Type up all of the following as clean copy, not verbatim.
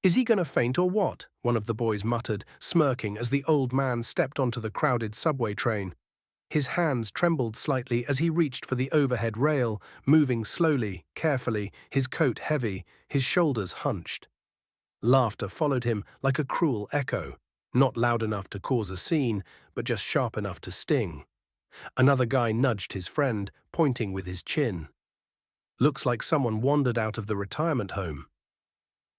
"Is he gonna faint or what?" one of the boys muttered, smirking as the old man stepped onto the crowded subway train. His hands trembled slightly as he reached for the overhead rail, moving slowly, carefully, his coat heavy, his shoulders hunched. Laughter followed him like a cruel echo, not loud enough to cause a scene, but just sharp enough to sting. Another guy nudged his friend, pointing with his chin. "Looks like someone wandered out of the retirement home."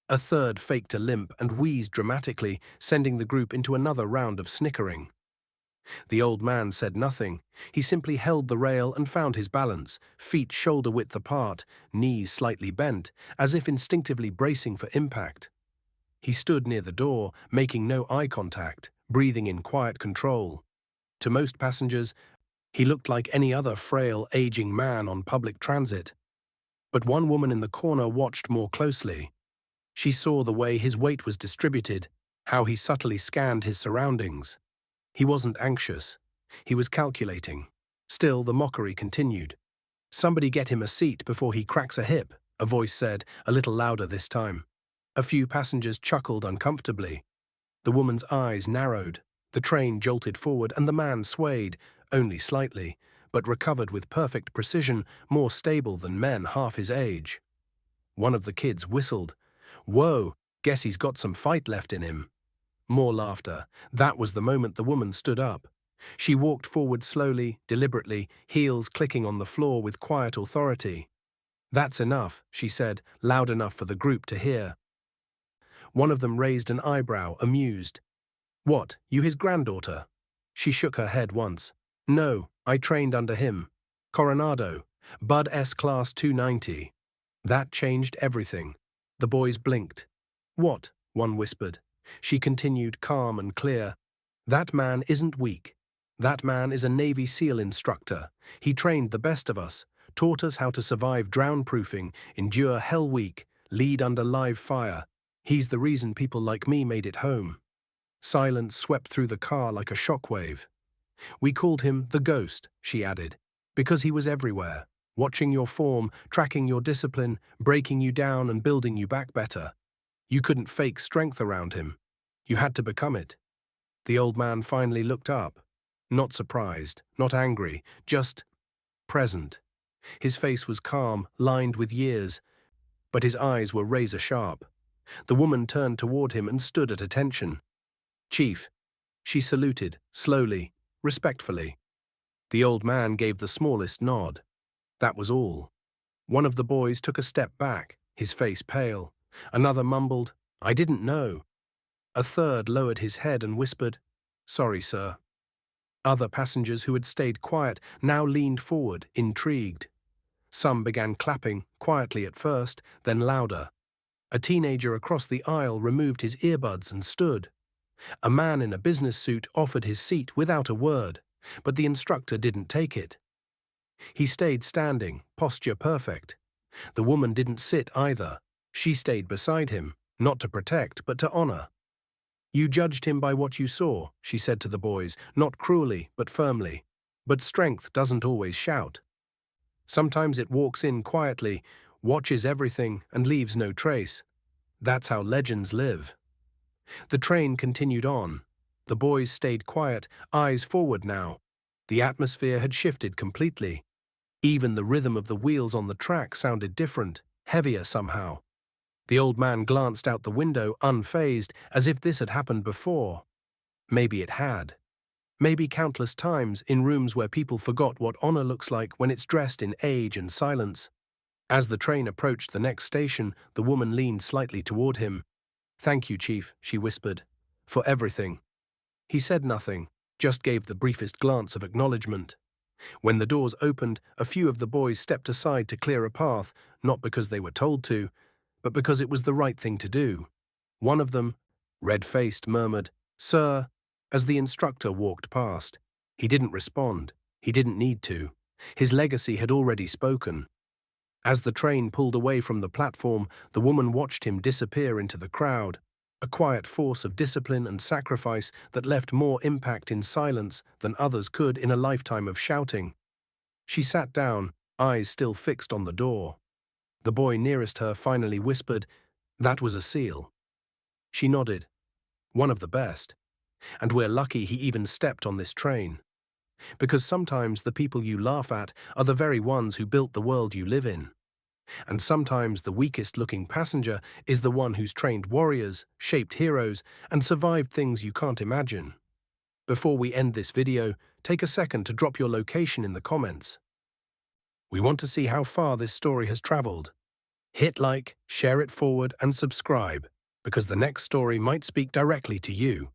A third faked a limp and wheezed dramatically, sending the group into another round of snickering. The old man said nothing. He simply held the rail and found his balance, feet shoulder-width apart, knees slightly bent, as if instinctively bracing for impact. He stood near the door, making no eye contact, breathing in quiet control. To most passengers, he looked like any other frail, aging man on public transit. But one woman in the corner watched more closely. She saw the way his weight was distributed, how he subtly scanned his surroundings. He wasn't anxious. He was calculating. Still, the mockery continued. "Somebody get him a seat before he cracks a hip," a voice said, a little louder this time. A few passengers chuckled uncomfortably. The woman's eyes narrowed. The train jolted forward and the man swayed, only slightly, but recovered with perfect precision, more stable than men half his age. One of the kids whistled. "Whoa, guess he's got some fight left in him." More laughter. That was the moment the woman stood up. She walked forward slowly, deliberately, heels clicking on the floor with quiet authority. "That's enough," she said, loud enough for the group to hear. One of them raised an eyebrow, amused. "What, you his granddaughter?" She shook her head once. "No, I trained under him. Coronado, Bud S Class 290. That changed everything. The boys blinked. "What?" one whispered. She continued, calm and clear. "That man isn't weak. That man is a Navy SEAL instructor. He trained the best of us, taught us how to survive drown-proofing, endure Hell Week, lead under live fire. He's the reason people like me made it home." Silence swept through the car like a shockwave. "We called him the Ghost," she added, "because he was everywhere, watching your form, tracking your discipline, breaking you down and building you back better. You couldn't fake strength around him. You had to become it." The old man finally looked up. Not surprised, not angry, just present. His face was calm, lined with years, but his eyes were razor-sharp. The woman turned toward him and stood at attention. "Chief." She saluted, slowly, respectfully. The old man gave the smallest nod. That was all. One of the boys took a step back, his face pale. Another mumbled, "I didn't know." A third lowered his head and whispered, "Sorry, sir." Other passengers who had stayed quiet now leaned forward, intrigued. Some began clapping, quietly at first, then louder. A teenager across the aisle removed his earbuds and stood. A man in a business suit offered his seat without a word, but the instructor didn't take it. He stayed standing, posture perfect. The woman didn't sit either. She stayed beside him, not to protect, but to honor. "You judged him by what you saw," she said to the boys, not cruelly, but firmly. "But strength doesn't always shout. Sometimes it walks in quietly, watches everything, and leaves no trace. That's how legends live." The train continued on. The boys stayed quiet, eyes forward now. The atmosphere had shifted completely. Even the rhythm of the wheels on the track sounded different, heavier somehow. The old man glanced out the window, unfazed, as if this had happened before. Maybe it had. Maybe countless times in rooms where people forgot what honor looks like when it's dressed in age and silence. As the train approached the next station, the woman leaned slightly toward him. "Thank you, Chief," she whispered, "for everything." He said nothing, just gave the briefest glance of acknowledgement. When the doors opened, a few of the boys stepped aside to clear a path, not because they were told to, but because it was the right thing to do. One of them, red-faced, murmured, "Sir," as the instructor walked past. He didn't respond. He didn't need to. His legacy had already spoken. As the train pulled away from the platform, the woman watched him disappear into the crowd, a quiet force of discipline and sacrifice that left more impact in silence than others could in a lifetime of shouting. She sat down, eyes still fixed on the door. The boy nearest her finally whispered, "That was a SEAL." She nodded. One of the best. And we're lucky he even stepped on this train. Because sometimes the people you laugh at are the very ones who built the world you live in. And sometimes the weakest-looking passenger is the one who's trained warriors, shaped heroes, and survived things you can't imagine. Before we end this video, take a second to drop your location in the comments. We want to see how far this story has traveled. Hit like, share it forward, and subscribe, because the next story might speak directly to you.